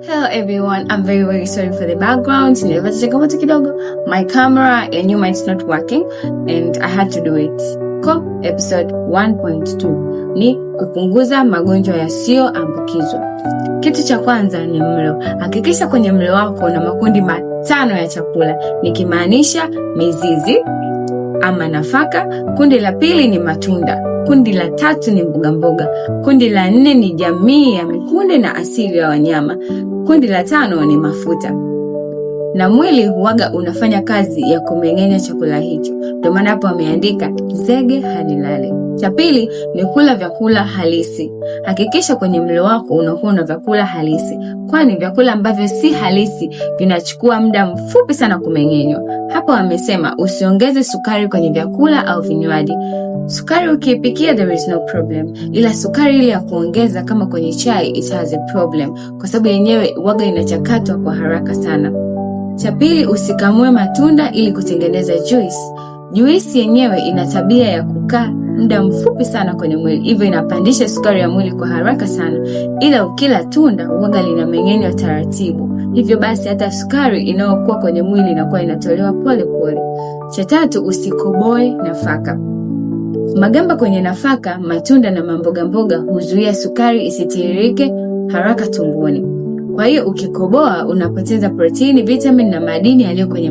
Hello everyone, I'm very sorry for the background. Nilipata changamoto kidogo. My camera and you might not working and I had to do it. Kwa episode 1.2 ni kupunguza magonjwa yasiyoambukizwa. Kitu cha kwanza ni mlo. Hakikisha kwenye mlo wako una makundi 5 ya chakula, nikimaanisha mizizi ama nafaka. Kundi la pili ni matunda. Kundi la 3 ni mboga. Kundi la 4 ni jamii ya mikunde na asili ya wanyama. Kundi la 5 ni mafuta. Na mwili huaga unafanya kazi ya kumeng'enya chakula hicho. Ndio maana hapo ameandika zege halilale. Cha pili ni kula vyakula halisi. Hakikisha kwenye mlo wako unakuwa na vyakula halisi, kwani vyakula ambavyo si halisi vinachukua muda mfupi sana kumeng'enywa. Hapo amesema usiongeze sukari kwenye vyakula au vinywaji. Sukari ukiipikia there is no problem, ila sukari ile ya kuongeza kama kwenye chai it has a problem, kwa sababu yenyewe waga inachakatwa kwa haraka sana. Cha pili, usikamue matunda ili kutengeneza juice. Juice yenyewe ina tabia ya kukaa muda mfupi sana kwenye mwili, hivyo inapandisha sukari ya mwili kwa haraka sana, ila ukila tunda waga linameng'enywa taratibu, hivyo basi hata sukari inayokuwa kwenye mwili inakuwa inatolewa pole pole. Cha tatu, usikoboe nafaka. Magamba kwenye nafaka, matunda na mboga huzuia sukari isitiririke haraka tumboni. Kwa hiyo ukikoboa unapoteza protini, vitamin na madini yaliyo kwenye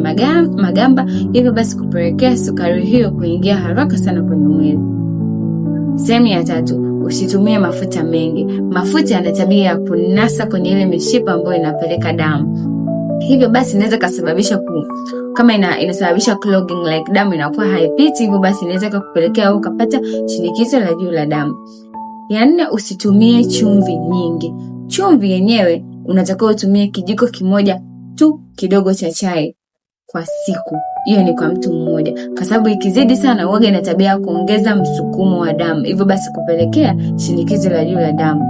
magamba, hivyo basi kupelekea sukari hiyo kuingia haraka sana kwenye mwili. Sehemu ya 3, usitumie mafuta mengi. Mafuta yana tabia ya kunasa kwenye ile mishipa ambayo inapeleka damu. Hivyo basi inaweza kusababisha kama inasababisha clogging, like damu inakuwa haipiti, hivyo basi inaweza kukupelekea ukapata shinikizo la juu la damu. Ya 4, usitumie chumvi nyingi. Chumvi yenyewe unatakiwa utumie kijiko kimoja tu kidogo cha chai kwa siku. Hiyo ni kwa mtu mmoja, kwa sababu ikizidi sana huaga ina tabia kuongeza msukumo wa damu, hivyo basi kupelekea shinikizo la juu la damu.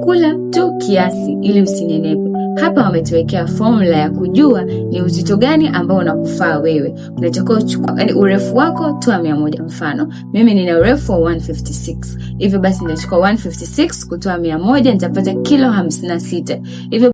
Kula tu kiasi ili usinenepe. Hapa wametuwekea formula ya kujua ni uzito gani ambao unakufaa wewe. Unatakiwa uchukue, yani urefu wako toa 100. Mfano, mimi nina urefu wa 156. Hivyo basi nitachukua 156 kutoa 100 nitapata kilo 56. Hivyo